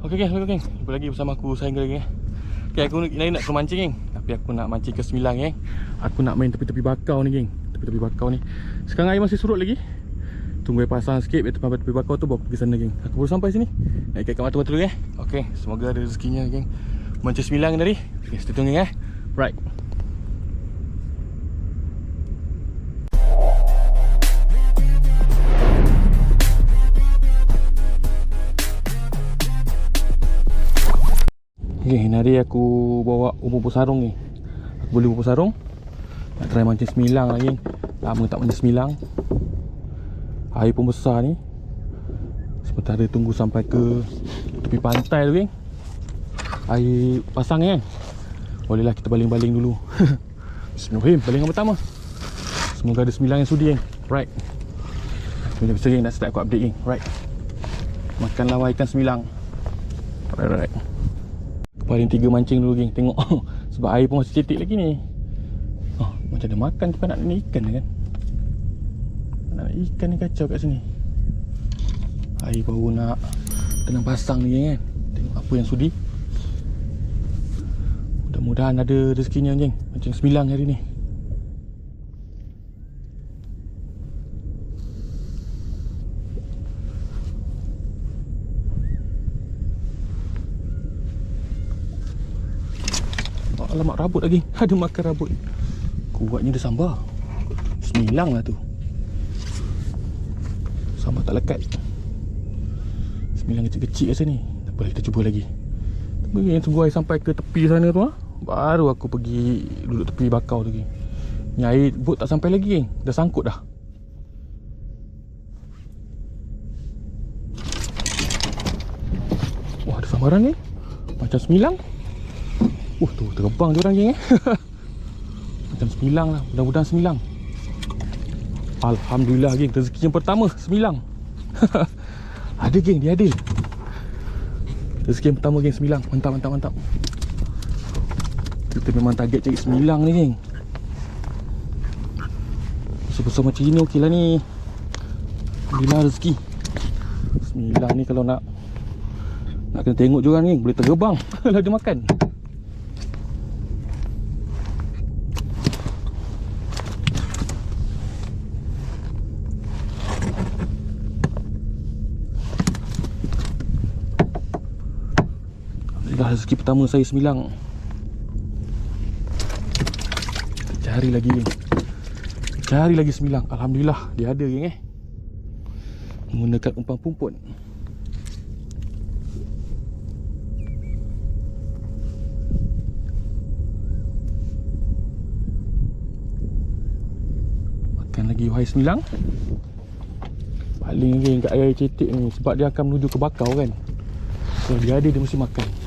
Okey geng, jumpa lagi bersama aku Saing lagi Okay, aku ni nak ke mancing geng. Tapi aku nak mancing ke Sembilang geng. Aku nak main tepi-tepi bakau ni geng. Tepi-tepi bakau ni. Sekarang air masih surut lagi. Tunggu air pasang sikit, biar tepi bakau tu baru aku pergi sana geng. Aku baru sampai sini. Nak ikat kat mata-mata dulu geng. Okey, semoga ada rezekinya geng. Mancing Sembilang tadi. Okey, stay tune geng. Right. Okay, hari aku bawa bubur sarung ni. Aku beli bubur sarung. Nak try mancing Sembilang lagi. Lama tak mancing Sembilang. Air pun besar ni. Sementara tunggu sampai ke tepi pantai tu geng. Air pasang kan. Bolehlah kita baling-baling dulu. Bismillahirrahmanirrahim. Balingan pertama. Semoga ada Sembilang yang sudi geng. Right. Macam biasa geng, nak start aku update geng. Right. Makan lawa ikan Sembilang. Right. Paling 3 mancing dulu geng. Tengok sebab air pun masih cetek lagi ni. Macam ada makan tu nak ikan kan. Nak ikan ni kacau kat sini. Air baru nak tenang pasang ni kan. Tengok apa yang sudi. Mudah-mudahan ada rezekinya geng. Mancing Sembilang hari ni. Alamak, rabut lagi. Ada makan rabut. Kuatnya dia sambar. Sembilang lah tu. Sambar tak lekat. Sembilang kecil-kecil kat sini. Tak apa, kita cuba lagi. Tunggu air sampai ke tepi sana tu baru aku pergi duduk tepi bakau tu geng. Ni air bot tak sampai lagi geng. Dah sangkut dah. Wah, ada sambaran ni. Macam Sembilang. Tu terbang je orang geng Macam Sembilang lah. Mudah-mudahan Sembilang. Alhamdulillah geng. Rezeki yang pertama Sembilang. Ada geng, dia ada. Rezeki yang pertama geng Sembilang. Mantap. Kita memang target cari Sembilang ni geng. Besar-besar macam ni okey lah ni. Alhamdulillah rezeki Sembilang ni. Kalau nak kena tengok juga geng. Boleh terbang kalau dia makan. Dah rezeki pertama saya Sembilang. Kita cari lagi geng. Cari lagi Sembilang. Alhamdulillah dia ada geng menggunakan umpan pumpun. Makan lagi wahai Sembilang. Paling geng kat air cetek ni. Sebab dia akan menuju ke bakau kan. Kalau dia ada, dia mesti makan.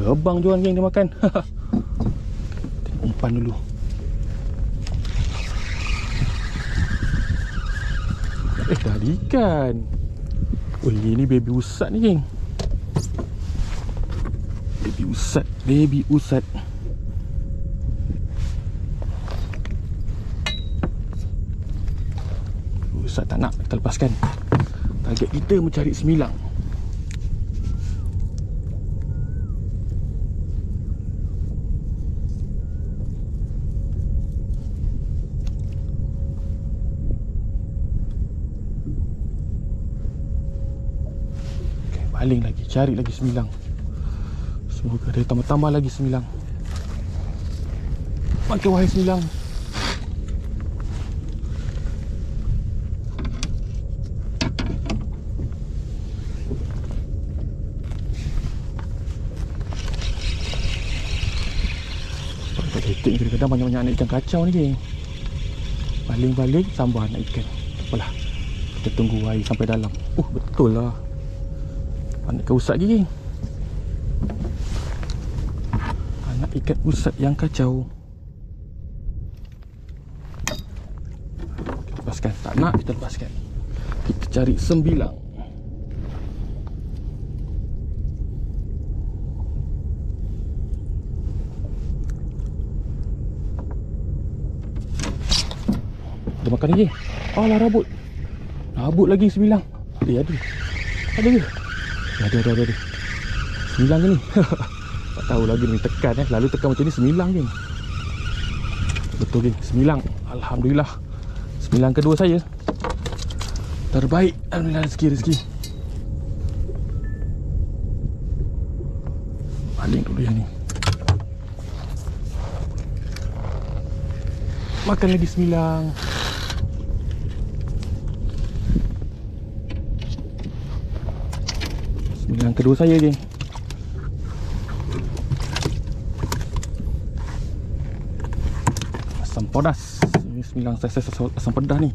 Terbang jual geng dia makan. Tengok umpan dulu. Dah ada ikan. Ni baby usat ni geng. Baby usat. Usat tak nak, kita lepaskan. Target kita mencari Sembilang. Baling lagi, cari lagi Sembilang. Semoga ada tambah-tambah lagi Sembilang. Makan wahai Sembilang. Detik kadang-kadang banyak-banyak anak ikan kacau ni geng. Baling-baling sambar anak ikan. Apalah, kita tunggu air sampai dalam. Betul lah. Anak ikan usat geng. Anak ikan usat yang kacau. Kita lepaskan. Tak nak, kita lepaskan. Kita cari Sembilang. Dia makan lagi. Alah rabut. Rabut lagi Sembilang. Ada. Ada ke? Ada. 9 ke ni? Tak tahu lagi ni tekan lalu tekan macam ni 9 geng. Betul geng, 9. Alhamdulillah. 9 kedua saya. Terbaik. Alhamdulillah, rezeki. Baling dulu yang ni. Makan lagi 9. Yang kedua saya geng. Asam pedas. Ini 9 saiz asam pedas ni.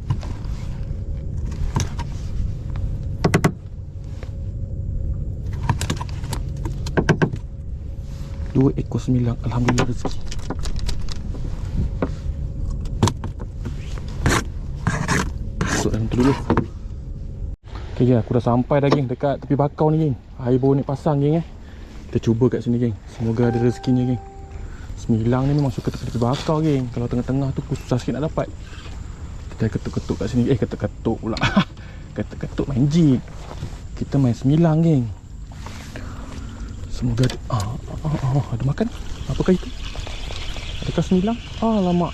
2 ekor 9. Alhamdulillah rezeki. Masuk dalam tu dulu. Okay geng, aku dah sampai dah geng dekat tepi bakau ni geng. Air bau ni pasang geng Kita cuba kat sini geng. Semoga ada rezekinya geng. 9 ni memang suka tepi bakau geng. Kalau tengah-tengah tu susah sikit nak dapat. Kita ketuk-ketuk kat sini. Ketuk-ketuk pula. Ketuk-ketuk main jin. Kita main 9 geng. Semoga ada, ada makan. Apakah itu? Adakah 9? Alamak.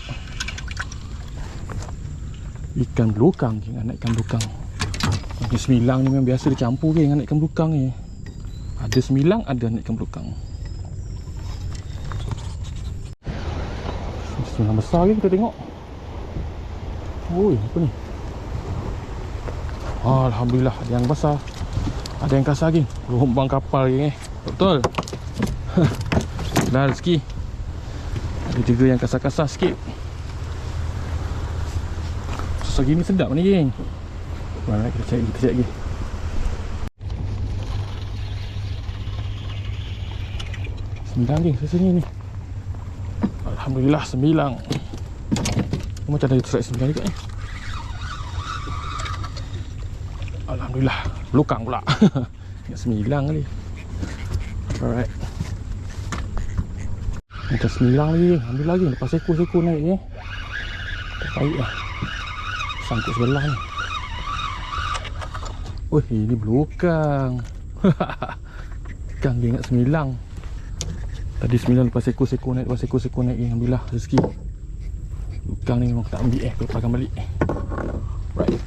Ikan belukang geng. Anak ikan belukang. 9 ni memang biasa dicampur geng anak ikan belukang ni. Ada 9, ada anak ikan belukang. 9 besar geng, kita tengok. Oi, apa ni? Alhamdulillah, ada yang besar. Ada yang kasar geng. Lombang kapal geng Betul. Dah rezeki. Ada juga yang kasar-kasar sikit. Susah gini sedap ni geng. Baik, kita cari lagi. Sembilan geng, sini ni. Alhamdulillah 9. Macam ada strike 9 juga ni. Alhamdulillah, belukang pula. Ingat 9 kali. Alright. Macam 9 lagi. Ambil lagi. Lepas ekor-ekor naik terbaik lah. Sangkut sebelah ni. Wih, ini belukang. Ikan dia ingat 9. Tadi 9 lepas ekor-ekor naik. Lepas ekor-ekor naik. Alhamdulillah rezeki. Belukang ni memang tak ambil aku lepaskan balik. Right.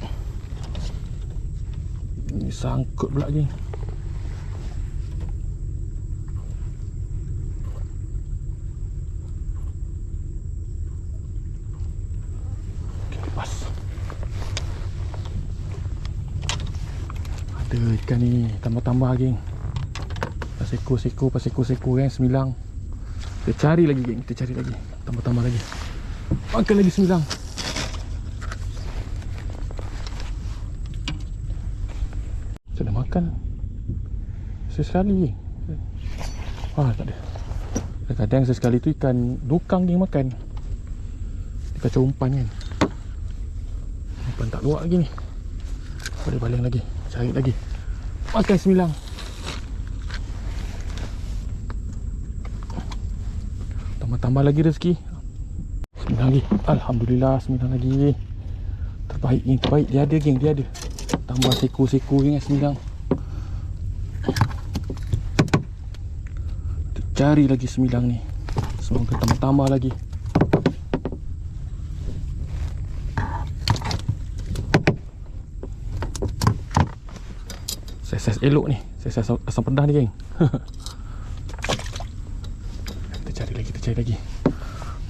Ini sangkut pula geng. Ikan ni tambah-tambah geng. Paseko-seko kan 9. Kita cari lagi geng, kita cari lagi. Tambah-tambah lagi. Makan lagi 9. Sudah makan. Sesekali. Tak ada. Kadang-kadang sesekali tu ikan dukang geng makan. Dia kacau umpan kan. Umpan tak luak lagi ni. Boleh baling lagi. Cari lagi. Makan 9. Tambah-tambah lagi rezeki. 9 lagi. Alhamdulillah 9 lagi. Terbaik geng, terbaik. Dia ada geng, dia ada. Tambah seko-seko geng 9. Kita cari lagi 9 ni. Semoga tambah-tambah lagi. Saiz elok ni. Saiz asam pedas ni geng. Kita cari lagi.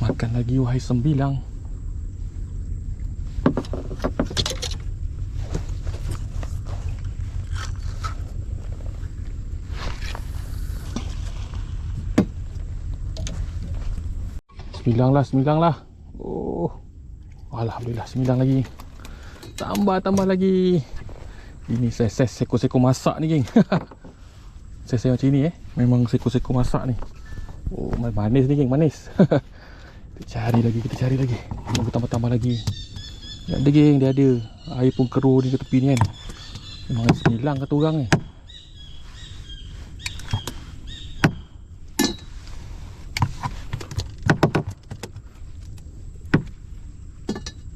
Makan lagi wahai 9. Sembilan lah. Oh. Alhamdulillah 9 lagi. Tambah lagi. Ini saiz seko-seko masak ni geng. Saiz macam ni memang seko-seko masak ni. Oh, manis ni geng, manis. Kita cari lagi. Tunggu tambah-tambah lagi. Dia ada geng, dia ada. Air pun keruh di tepi ni kan. Memang 9 kata orang ni.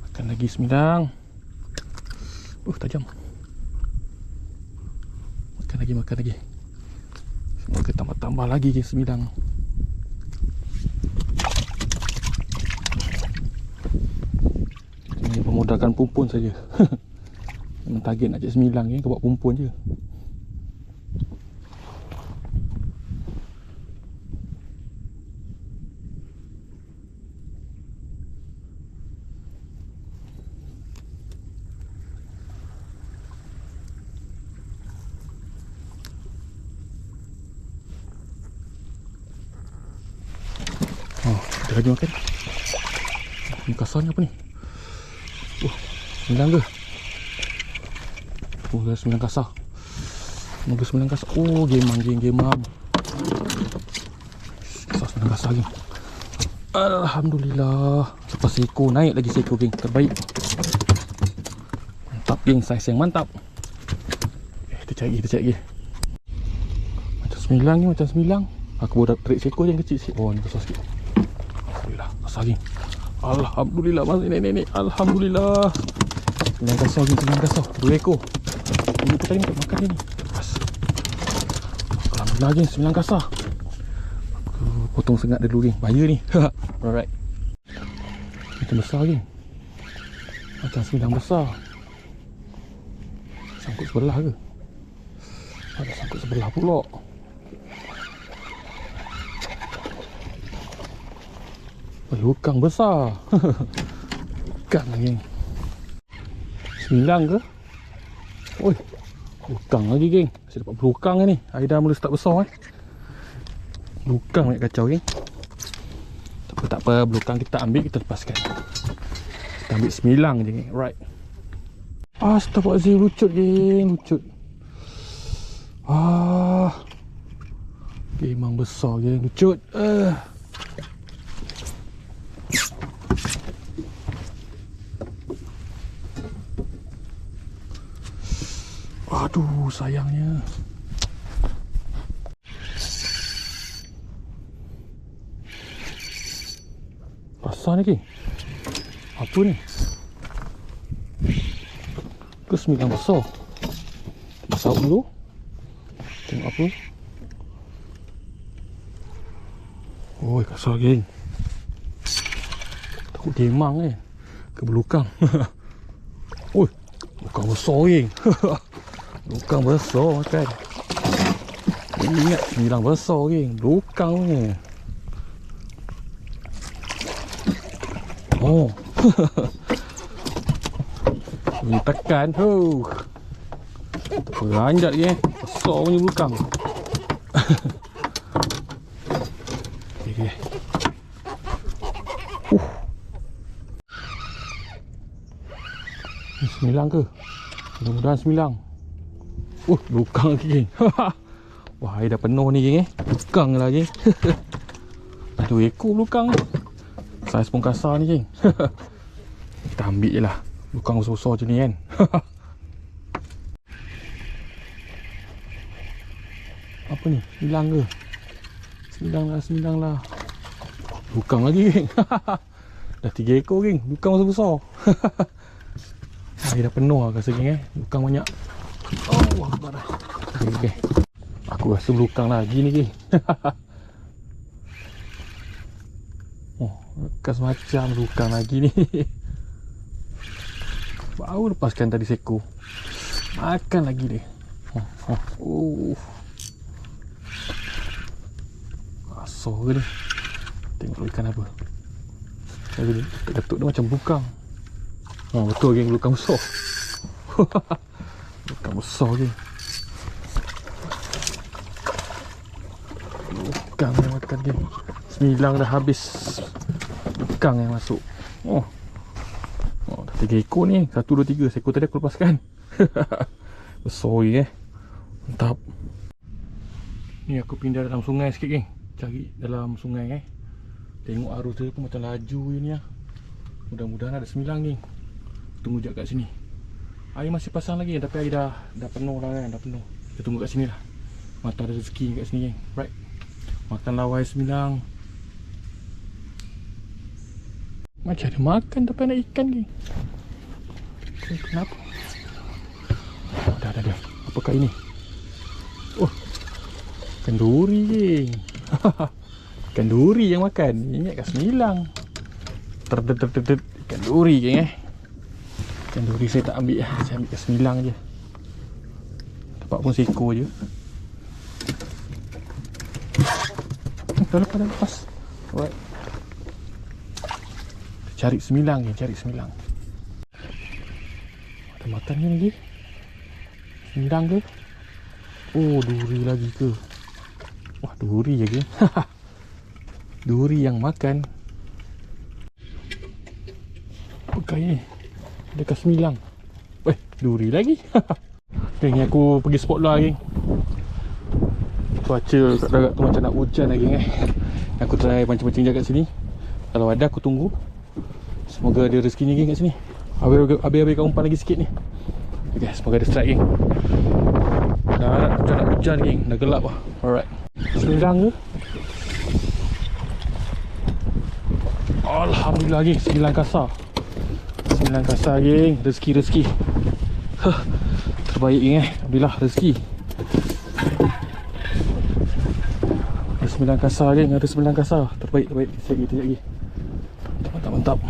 Makan lagi 9. Tajam. makan lagi. Semoga tambah-tambah lagi je semilang. Ini pemodalkan pumpun saja. Memang target nak cek semilang je, kau buat pumpun je. Kita lagi makan. Ini kasar ni apa ni? Sembilan ke? Dah 9 kasar. Semoga 9 kasar. Gemang. Kasar 9 kasar geng. Alhamdulillah. Lepas seko, naik lagi seko geng. Terbaik. Mantap geng, saiz yang mantap. Kita cari lagi. Macam 9 ni, macam 9. Aku baru tarik seko je yang kecil sikit. Oh, ni besar sikit. Alhamdulillah, kasar geng. Alhamdulillah, masih nenek. Alhamdulillah. 9 kasar geng, 9 kasar. 2 ekor. Ini kita tadi makan ni. Lepas. Alhamdulillah geng, 9 kasar. Aku potong sengat dulu geng. Bahaya ni. Alright. Macam besar geng. Macam 9 besar. Sangkut sebelah ke? Ada sangkut sebelah pula. Lukang besar. Lukang lagi. 9 ke? Oi, lukang lagi geng. Saya dapat berlukang ni. Air dah mula start besar Lukang banyak kacau geng. Tak apa, berlukang kita ambil, kita lepaskan. Kita ambil 9 je geng. Right. Astaghfirullahaladzim, lucut geng, lucut. Memang besar geng, lucut. Aduh, sayangnya. Pasal ni geng. Apa ni? Ke 9 besar. Pasal dulu. Tengok apa. Oi, kasar geng. Takut gemang ke belukang. Oi, lukang besar geng. Lukang besar makan. Ingat 9 besar geng. Lukang ni. Oh. Ni tekan tu. Beranjat je. Besar punya lukang. Okay. Ni 9 ke? Mudah-mudahan 9. Lukang lagi geng. Wah, air dah penuh ni geng Lukang lagi. Dah 2 ekor lukang ni. Saiz pun kasar ni geng. Kita ambil je lah. Lukang besar-besar je ni kan. Apa ni? 9 ke? 9 lah. Lukang lagi geng. Dah 3 ekor geng. Lukang besar-besar. Air dah penuh lah rasa geng Lukang banyak. Oh, akbar dah. Okay. Aku rasa belukang lagi ni geng. Bekas macam belukang lagi ni. Baru lepaskan tadi seko. Makan lagi dia. Asal ke ni. Tengok ikan apa. Ketuk dia macam belukang. Betul geng, belukang besar. Lukang besar je. Lukang yang makan geng. 9 dah habis. Lukang yang masuk. Dah 3 ekor ni. 1, 2, 3. Seekor tadi aku lepaskan. Besar je Mantap. Ni aku pindah dalam sungai sikit geng. Cari dalam sungai Tengok arus dia pun macam laju je ni Mudah-mudahan ada 9 geng. Tunggu sekejap kat sini. Air masih pasang lagi tapi air dah penuh lah kan. Dah penuh. Kita tunggu kat sini lah. Mata ada rezeki kat sini geng. Right. Makan lawai 9. Macam ada makan tapi nak ikan geng. Kenapa? Dah. Apakah ini? Oh, ikan duri geng. Ikan duri yang makan. Ingat kat Semilang. Ikan duri geng Ikan duri saya tak ambil lah. Saya ambil kat Semilang je. Dapat pun seekor je. Dah lepas. Alright. Cari Semilang je, cari Semilang. Ada makan ke lagi? Semilang ke? Oh, duri lagi ke? Wah, duri je ke? Duri yang makan. Bukan ni. Dekat Semilang. Duri lagi. Okay, ni aku pergi spot luar geng. Cuaca kat darat tu macam nak hujan lagi Aku try macam-macam je kat sini. Kalau ada aku tunggu. Semoga ada rezekinya geng kat sini. Habis-habis kat umpan lagi sikit ni. Okay, semoga ada strike geng. Darat macam nak hujan geng. Dah gelap lah. Alright. Semilang ke? Alhamdulillah geng. Semilang kasar. Semilang kasar geng. Rezeki. Terbaik geng Alhamdulillah rezeki. Ada Semilang kasar geng. Ada Semilang kasar. Terbaik. Sekejap lagi. Mantap.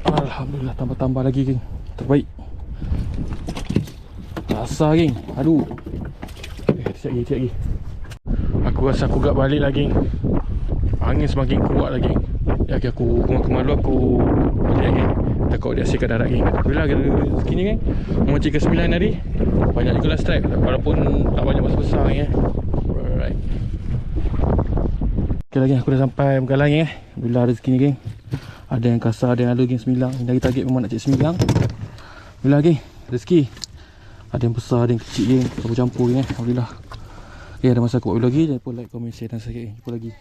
Alhamdulillah tambah lagi geng. Terbaik. Rasa geng. Aduh. Sekejap lagi. Aku rasa aku gak balik lagi. Angin semakin kuat lagi. Ya aku malu aku balik lagi. Takut dia asyik kat darat geng. Alhamdulillah segini geng. Macam ke 9 hari. Banyak juga lah strike. Walaupun tak banyak besar-besar geng Alright. Okay lagi aku dah sampai Megalang geng Alhamdulillah rezeki ni geng. Ada yang kasar, ada yang halus geng Semilang. Dari target memang nak cek Semilang. Alhamdulillah geng, rezeki. Ada yang besar, ada yang kecil geng. Campur-campur geng Alhamdulillah. Okay, ada masa aku buat video lagi. Jangan lupa like, komen, share dan subscribe geng. Jumpa lagi.